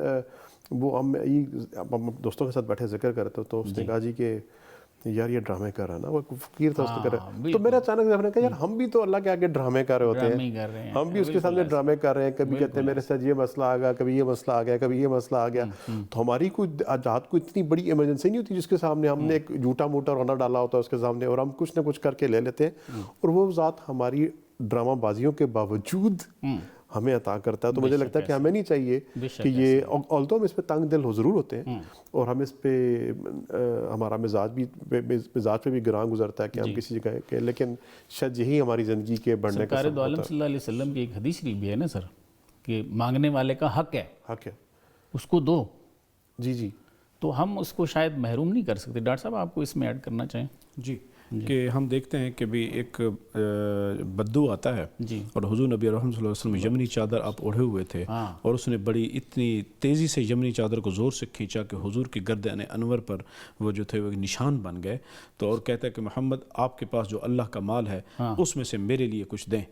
وہ ہم دوستوں کے ساتھ بیٹھے ذکر کرتے تو اس نے کہا جی کہ یار یہ ڈرامے کر رہا ہے نا، وہ فقیر تھا اس نے کر رہا ہے، تو میرا اچانک نے کہا یار ہم بھی تو اللہ کے آگے ڈرامے کر رہے ہوتے ہیں، ہم بھی اس کے سامنے ڈرامے کر رہے ہیں، کبھی کہتے ہیں میرے ساتھ یہ مسئلہ آ گیا، کبھی یہ مسئلہ آ گیا، کبھی یہ مسئلہ آ گیا، تو ہماری کوئی ذات کو اتنی بڑی ایمرجنسی نہیں ہوتی جس کے سامنے ہم نے ایک جھوٹا موٹا رونا ڈالا ہوتا ہے اس کے سامنے اور ہم کچھ نہ کچھ کر کے لے لیتے ہیں اور وہ ذات ہماری ڈرامہ بازیوں کے باوجود ہمیں عطا کرتا ہے۔ تو مجھے لگتا ہے کہ ہمیں نہیں چاہیے کہ یہ، although ہم اس پہ تنگ دل ضرور ہوتے ہیں اور ہم اس پہ ہمارا مزاج پہ بھی گراں گزرتا ہے کہ ہم کسی جگہ کے، لیکن شاید یہی ہماری زندگی کے بڑھنے کا سرکار دو عالم صلی اللہ علیہ وسلم کی ایک حدیث شریف بھی ہے نا سر، کہ مانگنے والے کا حق ہے، حق ہے، اس کو دو۔ جی جی۔ تو ہم اس کو شاید محروم نہیں کر سکتے۔ ڈاکٹر صاحب آپ کو اس میں ایڈ کرنا چاہیں؟ جی، کہ ہم دیکھتے ہیں کہ بھی ایک بدو آتا ہے اور حضور نبی رحمت صلی اللہ علیہ وسلم یمنی چادر آپ اوڑھے ہوئے تھے اور اس نے بڑی اتنی تیزی سے یمنی چادر کو زور سے کھینچا کہ حضور کی گردن انور پر وہ جو تھے وہ نشان بن گئے، تو اور کہتا ہے کہ محمد آپ کے پاس جو اللہ کا مال ہے اس میں سے میرے لیے کچھ دیں۔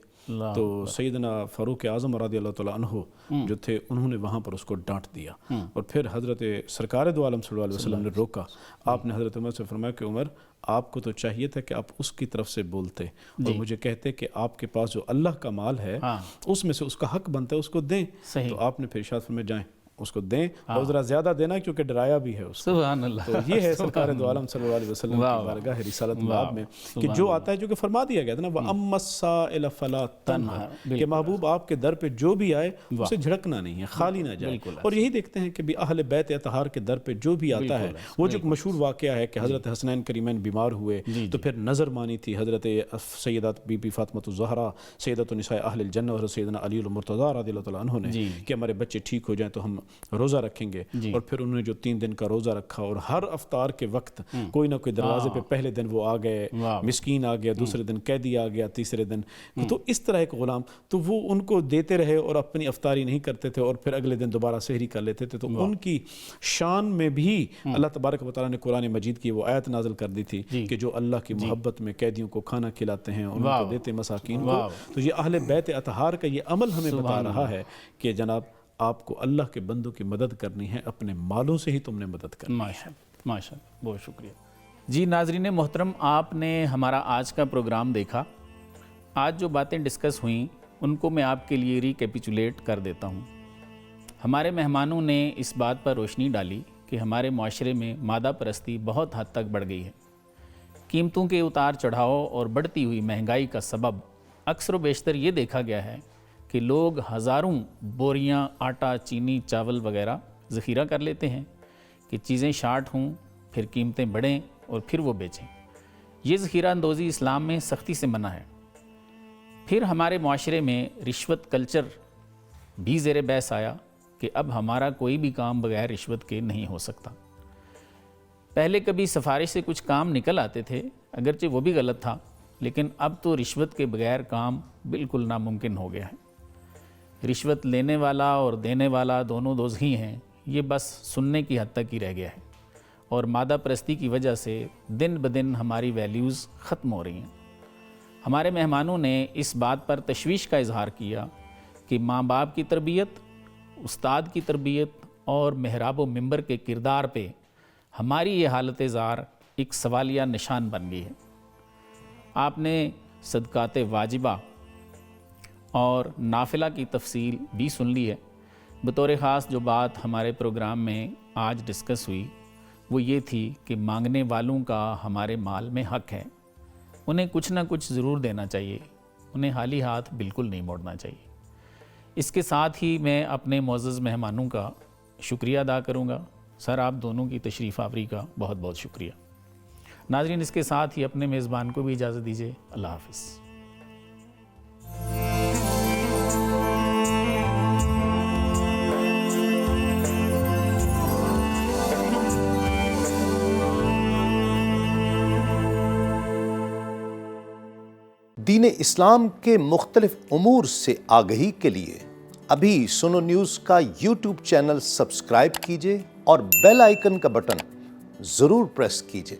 تو سیدنا فاروق اعظم رضی اللہ تعالیٰ عنہ جو تھے انہوں نے وہاں پر اس کو ڈانٹ دیا، اور پھر حضرت سرکار دو عالم صلی اللہ علیہ وسلم نے روکا۔ آپ نے حضرت عمر سے فرمایا کہ عمر آپ کو تو چاہیے تھا کہ آپ اس کی طرف سے بولتے اور مجھے کہتے کہ آپ کے پاس جو اللہ کا مال ہے اس میں سے اس کا حق بنتا ہے اس کو دیں، تو آپ نے پھر ارشاد فرمایا جائیں اس کو دیں اور ذرا زیادہ دینا کیونکہ ڈرایا بھی ہے اس کو۔ سبحان اللہ۔ تو یہ ہے سرکار دو عالم صلی اللہ علیہ وسلم کی بارگاہ رسالت باب میں کہ جو آتا ہے، جو کہ فرما دیا گیا تھا نا وَأَمَّا السَّائِلَ فَلَا تَنْهَرْ، کہ محبوب آپ کے در پہ جو بھی آئے اسے جھڑکنا نہیں ہے، خالی نہ جائے۔ اور یہی دیکھتے ہیں کہ بھی اہل بیت اطہار کے در پہ جو بھی آتا ہے، وہ جو مشہور واقعہ ہے کہ حضرت حسنین کریمین بیمار ہوئے تو پھر نظر مانی تھی حضرت سیدات بی بی فاطمۃ الزہرا، سیدۃ النساء اہل الجنہ، اور سیدنا علی المرتضیٰ رضی اللہ تعالیٰ عنہ نے کہ ہمارے بچے ٹھیک ہو جائیں تو ہم روزہ رکھیں گے، اور پھر انہوں نے جو 3 دن کا روزہ رکھا، اور ہر افطار کے وقت کوئی نہ کوئی دروازے پہ پہلے دن وہ آ گئے، مسکین آ گیا، دوسرے دن قیدی آ گیا، تیسرے دن تو اس طرح ایک غلام، تو وہ ان کو دیتے رہے اور اپنی افطاری نہیں کرتے تھے، اور پھر اگلے دن دوبارہ سحری کر لیتے تھے۔ تو ان کی شان میں بھی اللہ تبارک و تعالیٰ نے قرآن مجید کی وہ آیت نازل کر دی تھی کہ جو اللہ کی محبت میں قیدیوں کو کھانا کھلاتے ہیں، ان کو دیتے مساکین کو۔ تو یہ اہل بیت اطہار کا یہ عمل ہمیں بتا رہا ہے کہ جناب آپ کو اللہ کے بندوں کی مدد کرنی ہے، اپنے مالوں سے ہی تم نے مدد کرنی ہے۔ ماشاء اللہ، بہت شکریہ جی۔ ناظرین محترم، آپ نے ہمارا آج کا پروگرام دیکھا۔ آج جو باتیں ڈسکس ہوئیں ان کو میں آپ کے لیے ریکیپیچولیٹ کر دیتا ہوں۔ ہمارے مہمانوں نے اس بات پر روشنی ڈالی کہ ہمارے معاشرے میں مادہ پرستی بہت حد تک بڑھ گئی ہے۔ قیمتوں کے اتار چڑھاؤ اور بڑھتی ہوئی مہنگائی کا سبب اکثر و بیشتر یہ دیکھا گیا ہے کہ لوگ ہزاروں بوریاں آٹا، چینی، چاول وغیرہ ذخیرہ کر لیتے ہیں کہ چیزیں شارٹ ہوں، پھر قیمتیں بڑھیں اور پھر وہ بیچیں۔ یہ ذخیرہ اندوزی اسلام میں سختی سے منع ہے۔ پھر ہمارے معاشرے میں رشوت کلچر بھی زیر بحث آیا کہ اب ہمارا کوئی بھی کام بغیر رشوت کے نہیں ہو سکتا۔ پہلے کبھی سفارش سے کچھ کام نکل آتے تھے، اگرچہ وہ بھی غلط تھا، لیکن اب تو رشوت کے بغیر کام بالکل ناممکن ہو گیا ہے۔ رشوت لینے والا اور دینے والا دونوں دوزخی ہیں، یہ بس سننے کی حد تک ہی رہ گیا ہے، اور مادہ پرستی کی وجہ سے دن بدن ہماری ویلیوز ختم ہو رہی ہیں۔ ہمارے مہمانوں نے اس بات پر تشویش کا اظہار کیا کہ ماں باپ کی تربیت، استاد کی تربیت اور محراب و منبر کے کردار پہ ہماری یہ حالت زار ایک سوالیہ نشان بن گئی ہے۔ آپ نے صدقات واجبہ اور نافلہ کی تفصیل بھی سن لی ہے۔ بطور خاص جو بات ہمارے پروگرام میں آج ڈسکس ہوئی وہ یہ تھی کہ مانگنے والوں کا ہمارے مال میں حق ہے، انہیں کچھ نہ کچھ ضرور دینا چاہیے، انہیں خالی ہاتھ بالکل نہیں موڑنا چاہیے۔ اس کے ساتھ ہی میں اپنے معزز مہمانوں کا شکریہ ادا کروں گا۔ سر، آپ دونوں کی تشریف آوری کا بہت بہت شکریہ۔ ناظرین، اس کے ساتھ ہی اپنے میزبان کو بھی اجازت دیجیے۔ اللہ حافظ۔ دین اسلام کے مختلف امور سے آگہی کے لیے ابھی سنو نیوز کا یوٹیوب چینل سبسکرائب کیجئے اور بیل آئیکن کا بٹن ضرور پریس کیجئے۔